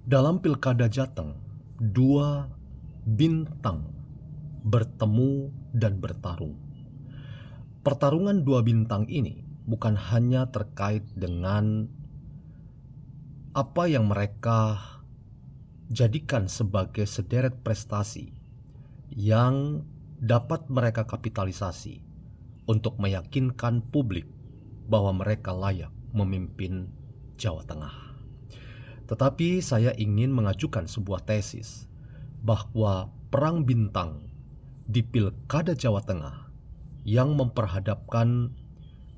Dalam Pilkada Jateng, dua bintang bertemu dan bertarung. Pertarungan dua bintang ini bukan hanya terkait dengan apa yang mereka jadikan sebagai sederet prestasi yang dapat mereka kapitalisasi untuk meyakinkan publik bahwa mereka layak memimpin Jawa Tengah. Tetapi saya ingin mengajukan sebuah tesis bahwa perang bintang di Pilkada Jawa Tengah yang memperhadapkan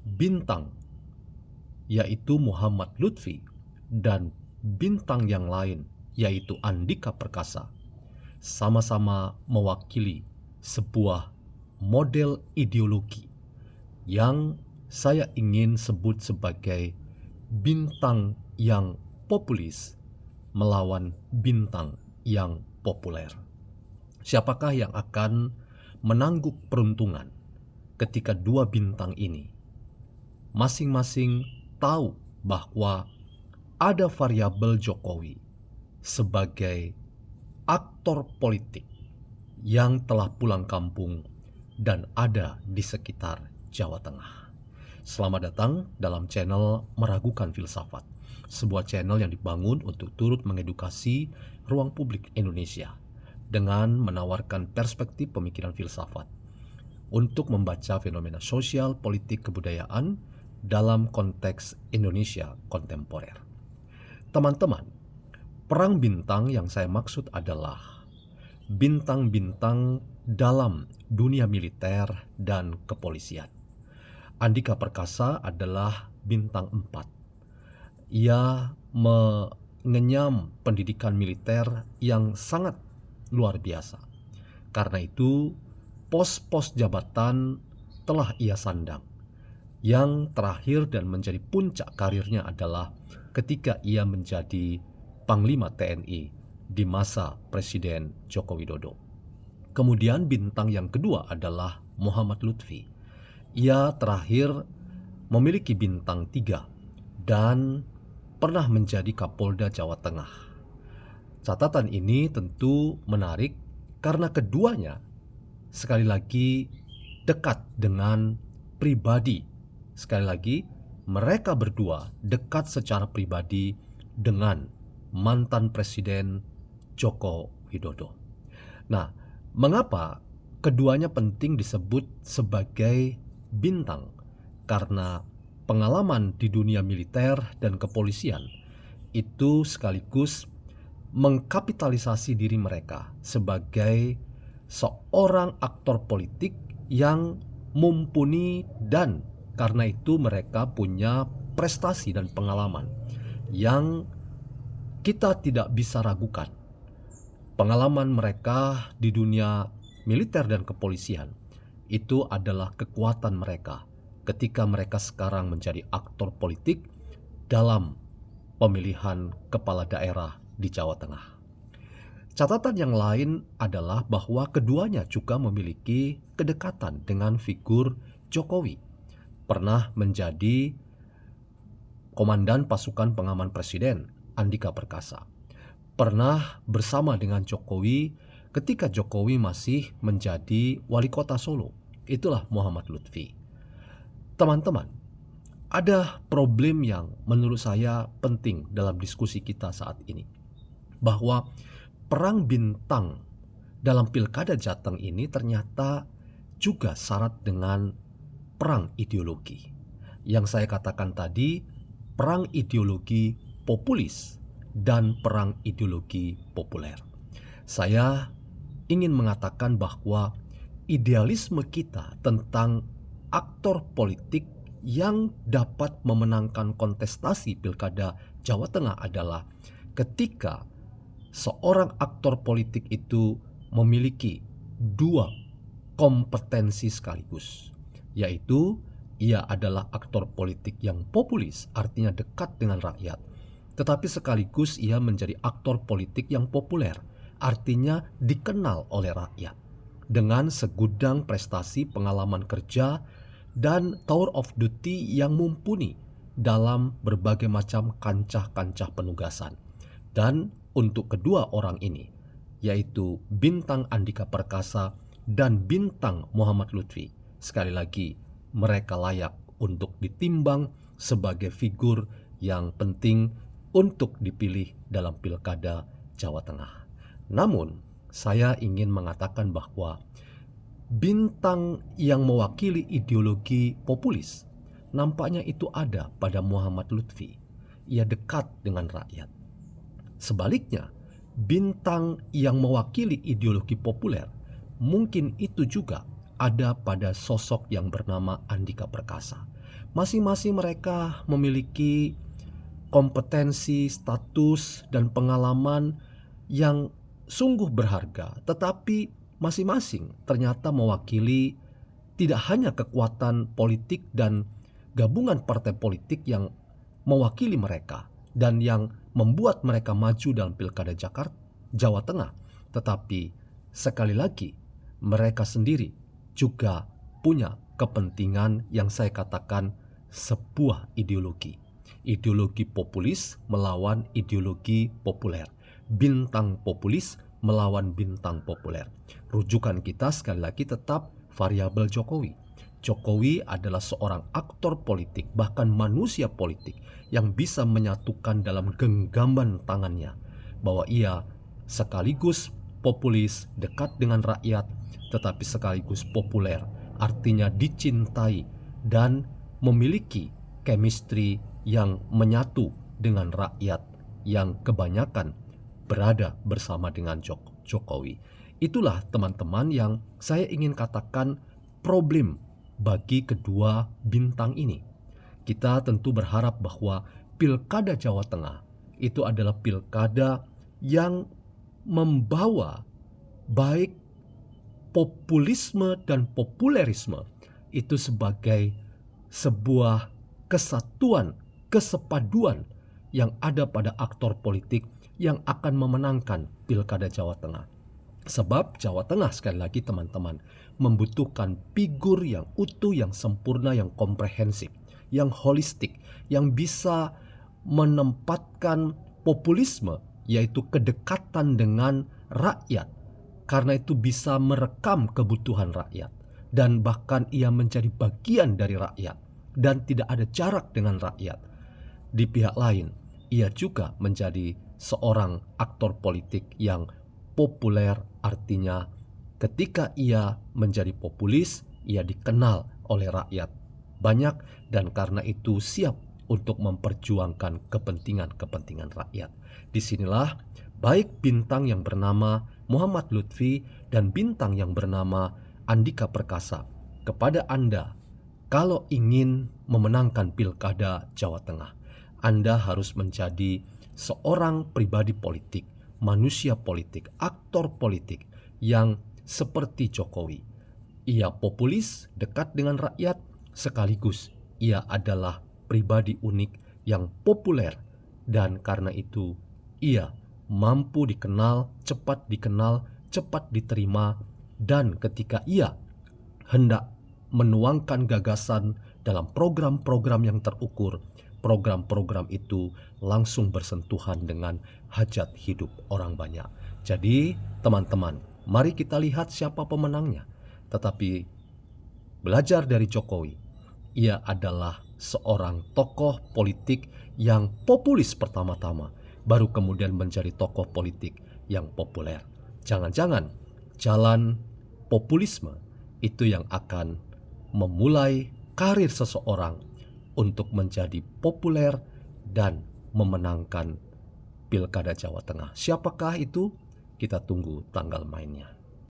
bintang yaitu Muhammad Lutfi dan bintang yang lain yaitu Andika Perkasa sama-sama mewakili sebuah model ideologi yang saya ingin sebut sebagai bintang yang populis melawan bintang yang populer. Siapakah yang akan menangguk peruntungan ketika dua bintang ini masing-masing tahu bahwa ada variabel Jokowi sebagai aktor politik yang telah pulang kampung dan ada di sekitar Jawa Tengah. Selamat datang dalam channel Meragukan Filsafat, sebuah channel yang dibangun untuk turut mengedukasi ruang publik Indonesia dengan menawarkan perspektif pemikiran filsafat untuk membaca fenomena sosial, politik, kebudayaan dalam konteks Indonesia kontemporer. Teman-teman, perang bintang yang saya maksud adalah bintang-bintang dalam dunia militer dan kepolisian. Andika Perkasa adalah bintang 4. Ia mengenyam pendidikan militer yang sangat luar biasa. Karena itu, pos-pos jabatan telah ia sandang. Yang terakhir dan menjadi puncak karirnya adalah ketika ia menjadi Panglima TNI di masa Presiden Joko Widodo. Kemudian bintang yang kedua adalah Muhammad Lutfi. Ia terakhir memiliki bintang 3 dan pernah menjadi Kapolda Jawa Tengah. Catatan ini tentu menarik karena keduanya sekali lagi dekat dengan pribadi. Sekali lagi, mereka berdua dekat secara pribadi dengan mantan Presiden Joko Widodo. Nah, mengapa keduanya penting disebut sebagai bintang? Karena pengalaman di dunia militer dan kepolisian itu sekaligus mengkapitalisasi diri mereka sebagai seorang aktor politik yang mumpuni, dan karena itu mereka punya prestasi dan pengalaman yang kita tidak bisa ragukan. Pengalaman mereka di dunia militer dan kepolisian itu adalah kekuatan mereka ketika mereka sekarang menjadi aktor politik dalam pemilihan kepala daerah di Jawa Tengah. Catatan yang lain adalah bahwa keduanya juga memiliki kedekatan dengan figur Jokowi. Pernah menjadi komandan pasukan pengaman presiden Andika Perkasa. Pernah bersama dengan Jokowi ketika Jokowi masih menjadi wali kota Solo. Itulah Muhammad Lutfi. Teman-teman, ada problem yang menurut saya penting dalam diskusi kita saat ini. Bahwa perang bintang dalam Pilkada Jateng ini ternyata juga syarat dengan perang ideologi. Yang saya katakan tadi, perang ideologi populis dan perang ideologi populer. Saya ingin mengatakan bahwa idealisme kita tentang aktor politik yang dapat memenangkan kontestasi Pilkada Jawa Tengah adalah ketika seorang aktor politik itu memiliki dua kompetensi sekaligus, yaitu ia adalah aktor politik yang populis, artinya dekat dengan rakyat, tetapi sekaligus ia menjadi aktor politik yang populer, artinya dikenal oleh rakyat, dengan segudang prestasi, pengalaman kerja, dan tour of duty yang mumpuni dalam berbagai macam kancah-kancah penugasan. Dan untuk kedua orang ini, yaitu Bintang Andika Perkasa dan Bintang Muhammad Lutfi, sekali lagi mereka layak untuk ditimbang sebagai figur yang penting untuk dipilih dalam Pilkada Jawa Tengah. Namun, saya ingin mengatakan bahwa bintang yang mewakili ideologi populis nampaknya itu ada pada Muhammad Lutfi. Ia dekat dengan rakyat. Sebaliknya, bintang yang mewakili ideologi populer mungkin itu juga ada pada sosok yang bernama Andika Perkasa. Masing-masing mereka memiliki kompetensi, status, dan pengalaman yang sungguh berharga, tetapi masing-masing ternyata mewakili tidak hanya kekuatan politik dan gabungan partai politik yang mewakili mereka dan yang membuat mereka maju dalam Pilkada Jawa Tengah, tetapi sekali lagi mereka sendiri juga punya kepentingan yang saya katakan sebuah ideologi. Ideologi populis melawan ideologi populer. Bintang populis melawan bintang populer. Rujukan kita sekali lagi tetap variabel Jokowi. Jokowi adalah seorang aktor politik, bahkan manusia politik yang bisa menyatukan dalam genggaman tangannya bahwa ia sekaligus populis, dekat dengan rakyat, tetapi sekaligus populer, artinya dicintai dan memiliki chemistry yang menyatu dengan rakyat yang kebanyakan berada bersama dengan Jokowi. Itulah teman-teman yang saya ingin katakan problem bagi kedua bintang ini. Kita tentu berharap bahwa Pilkada Jawa Tengah itu adalah pilkada yang membawa baik populisme dan populerisme itu sebagai sebuah kesatuan, kesepaduan yang ada pada aktor politik yang akan memenangkan Pilkada Jawa Tengah. Sebab Jawa Tengah sekali lagi teman-teman membutuhkan figur yang utuh, yang sempurna, yang komprehensif, yang holistik, yang bisa menempatkan populisme yaitu kedekatan dengan rakyat. Karena itu bisa merekam kebutuhan rakyat dan bahkan ia menjadi bagian dari rakyat dan tidak ada jarak dengan rakyat. Di pihak lain, ia juga menjadi seorang aktor politik yang populer, artinya ketika ia menjadi populis, ia dikenal oleh rakyat banyak dan karena itu siap untuk memperjuangkan kepentingan-kepentingan rakyat. Disinilah baik bintang yang bernama Muhammad Lutfi dan bintang yang bernama Andika Perkasa kepada Anda. Kalau ingin memenangkan Pilkada Jawa Tengah, Anda harus menjadi seorang pribadi politik, manusia politik, aktor politik yang seperti Jokowi. Ia populis, dekat dengan rakyat, sekaligus ia adalah pribadi unik yang populer dan karena itu ia mampu dikenal, cepat diterima dan ketika ia hendak menuangkan gagasan dalam program-program yang terukur, program-program itu langsung bersentuhan dengan hajat hidup orang banyak. Jadi teman-teman, mari kita lihat siapa pemenangnya. Tetapi belajar dari Jokowi, ia adalah seorang tokoh politik yang populis pertama-tama, baru kemudian menjadi tokoh politik yang populer. Jangan-jangan jalan populisme itu yang akan memulai karir seseorang untuk menjadi populer dan memenangkan Pilkada Jawa Tengah. Siapakah itu? Kita tunggu tanggal mainnya.